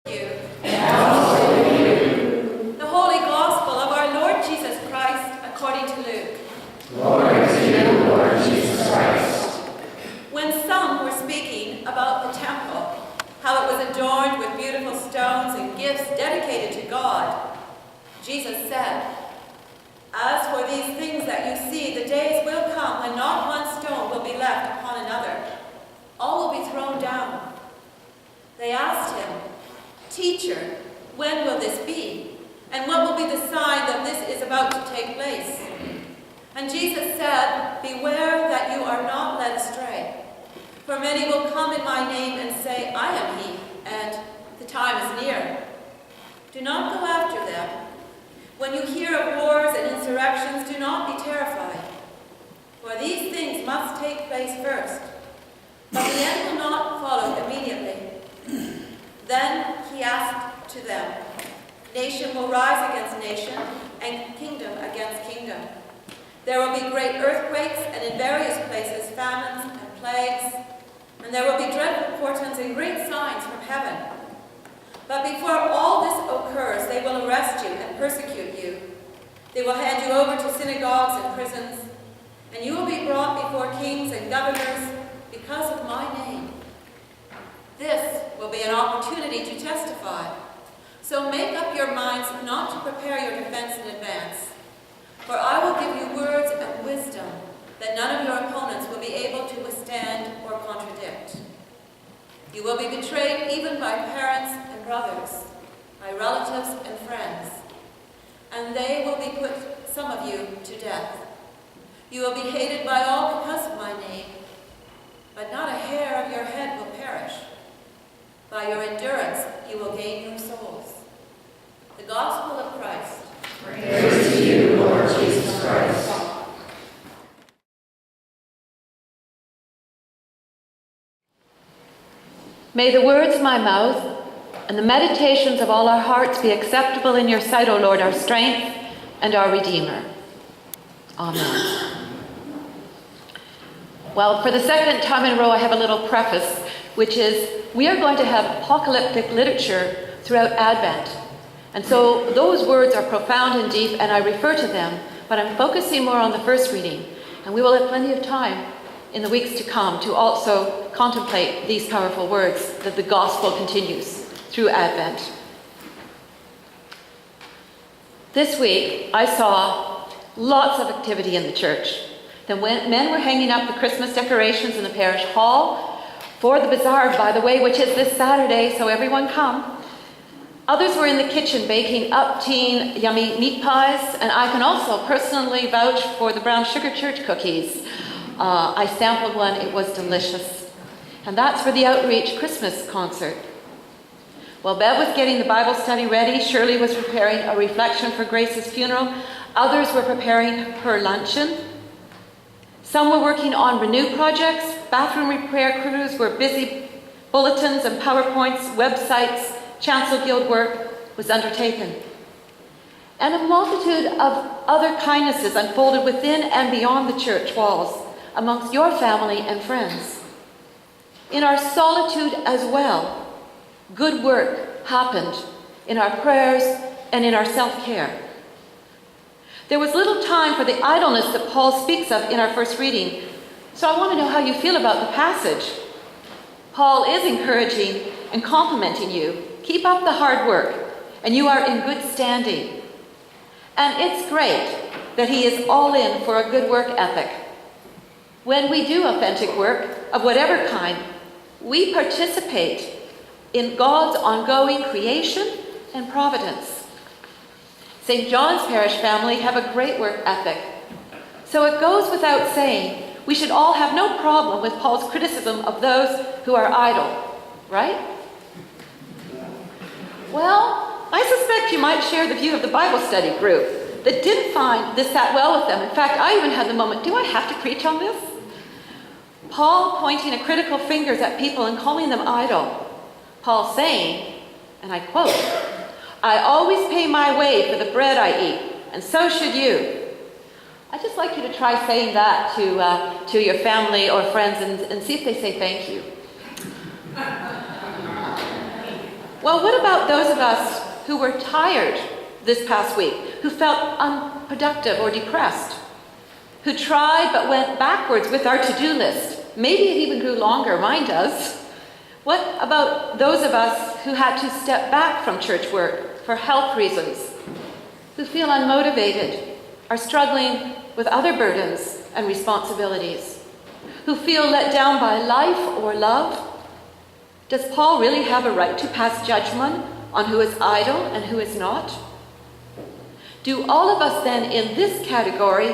you. And also you. The Holy Gospel of our Lord Jesus Christ according to Luke. Glory to you, Lord Jesus Christ. When some were speaking about the temple, how it was adorned with beautiful stones and gifts dedicated to God, Jesus said, "As for these things that you see, the days will come when not one stone will be left upon another. All will be thrown down." They asked him, "Teacher, when will this be? And what will be the sign that this is about to take place?" And Jesus said, "Beware that you are not led astray. For many will come in my name and say, 'I am he,' and 'the time is near.' Do not go after them. When you hear of wars and insurrections, do not be terrified. For these things must take place first, but the end will not follow immediately." Then he asked to them, "Nation will rise against nation, and kingdom against kingdom. There will be great earthquakes, and in various places famines and plagues, and there will be dreadful portents and great signs from heaven. But before all this occurs, they will arrest you and persecute you. They will hand you over to synagogues and prisons, and you will be brought before kings and governors because of my name. This will be an opportunity to testify. So make up your minds not to prepare your defense in advance. For I will give you words and wisdom that none of your opponents will be able to withstand or contradict. You will be betrayed even by parents and brothers, by relatives and friends, and they will be put, some of you, to death. You will be hated by all because of my name, but not a hair of your head will perish. By your endurance you will gain your souls." The Gospel of Christ. Praise to you, Lord Jesus Christ. May the words of my mouth and the meditations of all our hearts be acceptable in your sight, O Lord, our strength and our Redeemer. Amen. Well, for the second time in a row, I have a little preface, which is we are going to have apocalyptic literature throughout Advent. And so those words are profound and deep, and I refer to them, but I'm focusing more on the first reading. And we will have plenty of time in the weeks to come to also contemplate these powerful words that the gospel continues through Advent. This week, I saw lots of activity in the church. The men were hanging up the Christmas decorations in the parish hall for the bazaar, by the way, which is this Saturday, so everyone come. Others were in the kitchen baking upteen yummy meat pies, and I can also personally vouch for the brown sugar church cookies. I sampled one, it was delicious. And that's for the Outreach Christmas concert. While Bev was getting the Bible study ready, Shirley was preparing a reflection for Grace's funeral. Others were preparing her luncheon. Some were working on renew projects. Bathroom repair crews were busy. Bulletins and PowerPoints, websites, chancel guild work was undertaken. And a multitude of other kindnesses unfolded within and beyond the church walls amongst your family and friends. In our solitude as well, good work happened in our prayers and in our self-care. There was little time for the idleness that Paul speaks of in our first reading, so I want to know how you feel about the passage. Paul is encouraging and complimenting you. Keep up the hard work, and you are in good standing. And it's great that he is all in for a good work ethic. When we do authentic work of whatever kind, we participate in God's ongoing creation and providence. St. John's Parish family have a great work ethic. So it goes without saying, we should all have no problem with Paul's criticism of those who are idle, right? Well, I suspect you might share the view of the Bible study group that didn't find this sat well with them. In fact, I even had the moment, do I have to preach on this? Paul pointing a critical fingers at people and calling them idle. Paul saying, and I quote, "I always pay my way for the bread I eat, and so should you." I'd just like you to try saying that to your family or friends and see if they say thank you. Well, what about those of us who were tired this past week, who felt unproductive or depressed, who tried but went backwards with our to-do list? Maybe it even grew longer, mine does. What about those of us who had to step back from church work for health reasons, who feel unmotivated, are struggling with other burdens and responsibilities, who feel let down by life or love? Does Paul really have a right to pass judgment on who is idle and who is not? Do all of us then in this category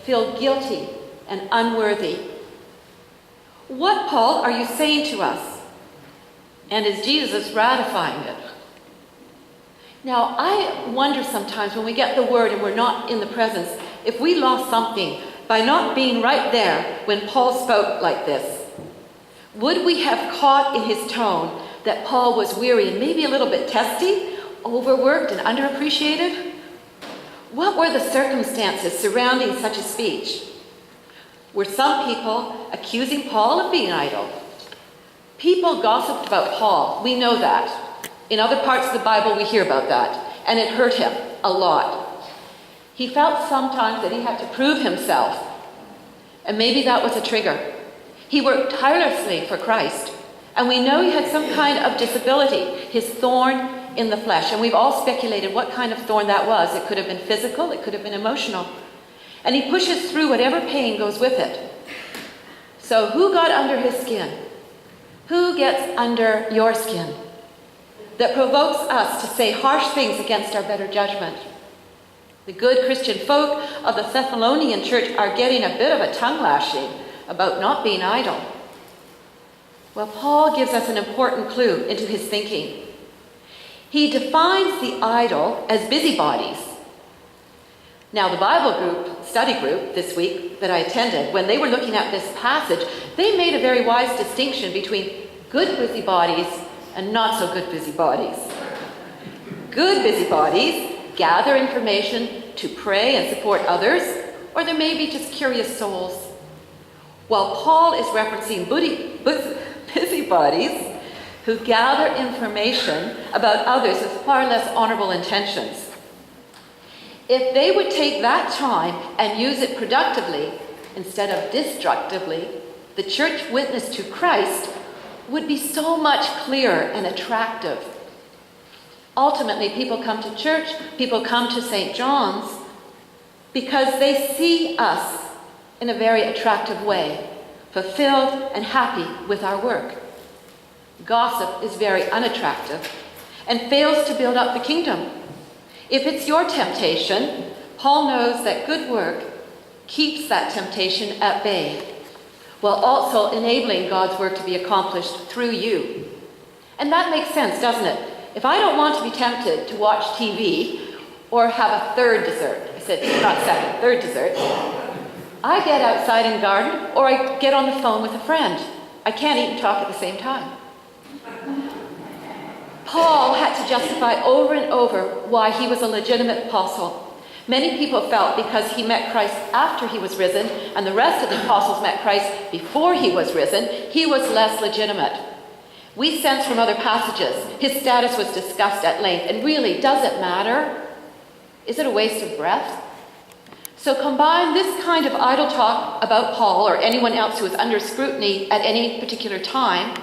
feel guilty and unworthy? What, Paul, are you saying to us? And is Jesus ratifying it? Now, I wonder sometimes when we get the word and we're not in the presence, if we lost something by not being right there when Paul spoke like this. Would we have caught in his tone that Paul was weary and maybe a little bit testy, overworked and underappreciated? What were the circumstances surrounding such a speech? Were some people accusing Paul of being idle? People gossiped about Paul. We know that. In other parts of the Bible, we hear about that. And it hurt him a lot. He felt sometimes that he had to prove himself. And maybe that was a trigger. He worked tirelessly for Christ. And we know he had some kind of disability, his thorn in the flesh. And we've all speculated what kind of thorn that was. It could have been physical, it could have been emotional. And he pushes through whatever pain goes with it. So who got under his skin? Who gets under your skin that provokes us to say harsh things against our better judgment? The good Christian folk of the Thessalonian church are getting a bit of a tongue lashing about not being idle. Well, Paul gives us an important clue into his thinking. He defines the idle as busybodies. Now, the Bible study group this week that I attended, when they were looking at this passage, they made a very wise distinction between good busybodies and not so good busybodies. Good busybodies gather information to pray and support others, or there may be just curious souls. While Paul is referencing busybodies who gather information about others with far less honorable intentions. If they would take that time and use it productively instead of destructively, the church witness to Christ would be so much clearer and attractive. Ultimately, people come to church, people come to St. John's because they see us in a very attractive way, fulfilled and happy with our work. Gossip is very unattractive and fails to build up the kingdom. If it's your temptation, Paul knows that good work keeps that temptation at bay, while also enabling God's work to be accomplished through you. And that makes sense, doesn't it? If I don't want to be tempted to watch TV or have a third dessert, I said not second, third dessert, I get outside and garden or I get on the phone with a friend. I can't eat and talk at the same time. Paul had to justify over and over why he was a legitimate apostle. Many people felt because he met Christ after he was risen and the rest of the apostles met Christ before he was risen, he was less legitimate. We sense from other passages his status was discussed at length, and really, does it matter? Is it a waste of breath? So combine this kind of idle talk about Paul or anyone else who is under scrutiny at any particular time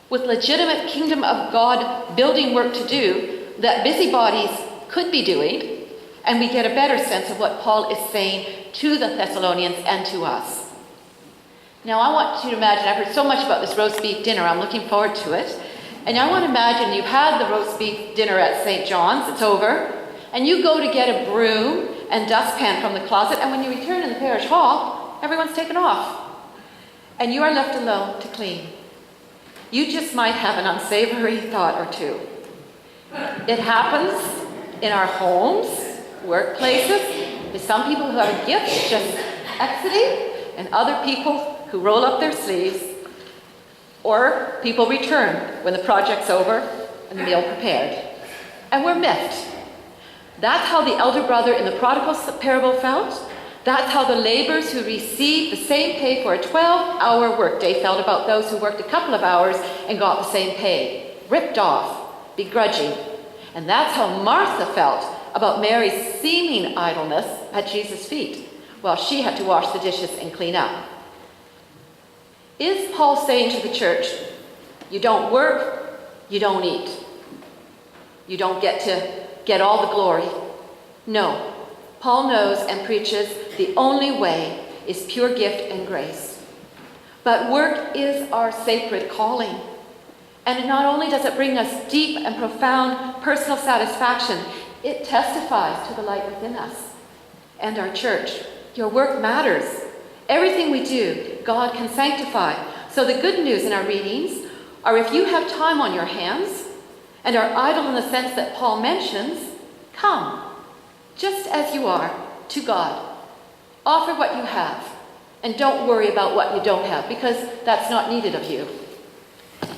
with legitimate kingdom of God building work to do that busybodies could be doing, and we get a better sense of what Paul is saying to the Thessalonians and to us. Now I want you to imagine, I've heard so much about this roast beef dinner, I'm looking forward to it. And I want to imagine you've had the roast beef dinner at St. John's, it's over, and you go to get a broom and dustpan from the closet, and when you return in the parish hall, everyone's taken off. And you are left alone to clean. You just might have an unsavory thought or two. It happens in our homes, workplaces, with some people who have a gift just exiting, and other people who roll up their sleeves, or people return when the project's over and the meal prepared. And we're miffed. That's how the elder brother in the prodigal parable felt. That's how the laborers who received the same pay for a 12-hour workday felt about those who worked a couple of hours and got the same pay. Ripped off. begrudging. And that's how Martha felt about Mary's seeming idleness at Jesus' feet, while she had to wash the dishes and clean up. Is Paul saying to the church, you don't work, you don't eat. You don't get to get all the glory? No. Paul knows and preaches the only way is pure gift and grace. But work is our sacred calling. And not only does it bring us deep and profound personal satisfaction, it testifies to the light within us and our church. Your work matters. Everything we do, God can sanctify. So the good news in our readings are, if you have time on your hands and are idle in the sense that Paul mentions, come, just as you are, to God. Offer what you have, and don't worry about what you don't have, because that's not needed of you.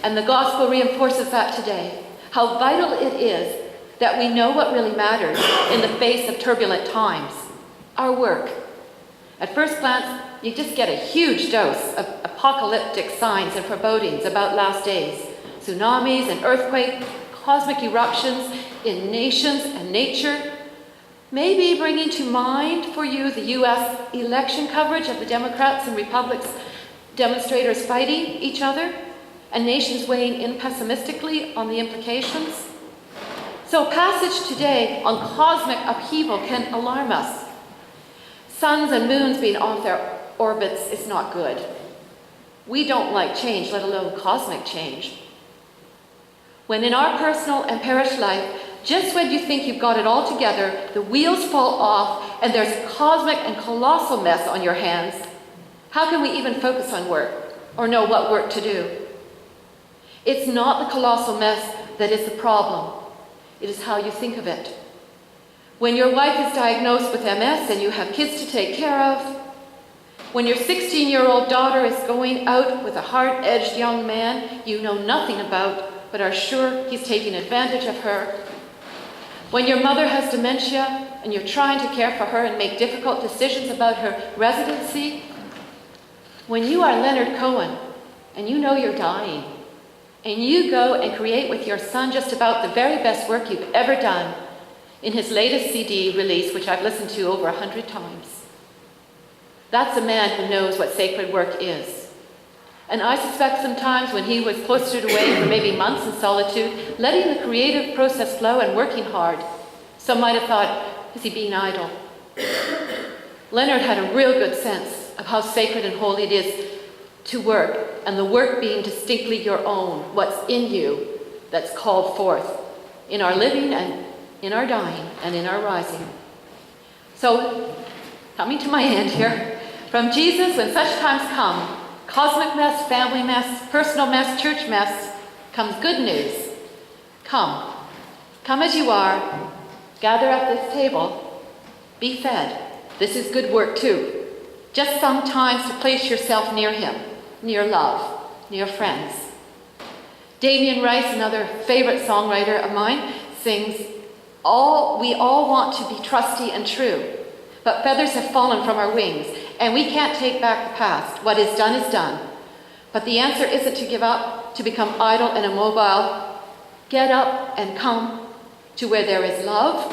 And the gospel reinforces that today, how vital it is that we know what really matters in the face of turbulent times, our work. At first glance, you just get a huge dose of apocalyptic signs and forebodings about last days. Tsunamis and earthquakes, cosmic eruptions in nations and nature. Maybe bringing to mind for you the U.S. election coverage of the Democrats and Republicans, demonstrators fighting each other, and nations weighing in pessimistically on the implications. So a passage today on cosmic upheaval can alarm us. Suns and moons being off their orbits is not good. We don't like change, let alone cosmic change. When in our personal and parish life, just when you think you've got it all together, the wheels fall off and there's a cosmic and colossal mess on your hands, how can we even focus on work or know what work to do? It's not the colossal mess that is the problem. It is how you think of it. When your wife is diagnosed with MS and you have kids to take care of, when your 16-year-old daughter is going out with a hard-edged young man you know nothing about but are sure he's taking advantage of her, when your mother has dementia and you're trying to care for her and make difficult decisions about her residency, when you are Leonard Cohen and you know you're dying, and you go and create with your son just about the very best work you've ever done in his latest CD release, which I've listened to over 100 times. That's a man who knows what sacred work is. And I suspect sometimes when he was cloistered away for maybe months in solitude, letting the creative process flow and working hard, some might have thought, is he being idle? Leonard had a real good sense of how sacred and holy it is to work, and the work being distinctly your own, what's in you that's called forth in our living and in our dying and in our rising. So, coming to my end here, from Jesus, when such times come, cosmic mess, family mess, personal mess, church mess, comes good news. Come. Come as you are. Gather at this table. Be fed. This is good work too. Just sometimes to place yourself near him, near love, near friends. Damien Rice, another favorite songwriter of mine, sings, we all want to be trusty and true, but feathers have fallen from our wings, and we can't take back the past. What is done is done. But the answer isn't to give up, to become idle and immobile. Get up and come to where there is love.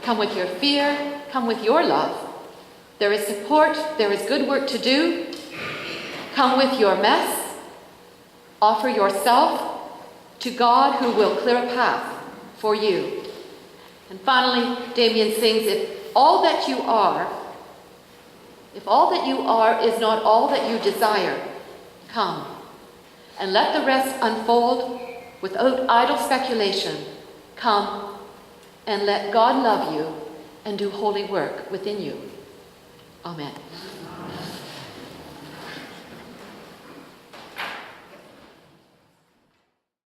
Come with your fear. Come with your love. There is support. There is good work to do. Come with your mess. Offer yourself to God, who will clear a path for you. And finally, Damien sings, if all that you are is not all that you desire, come, and let the rest unfold without idle speculation. Come, and let God love you and do holy work within you. Amen.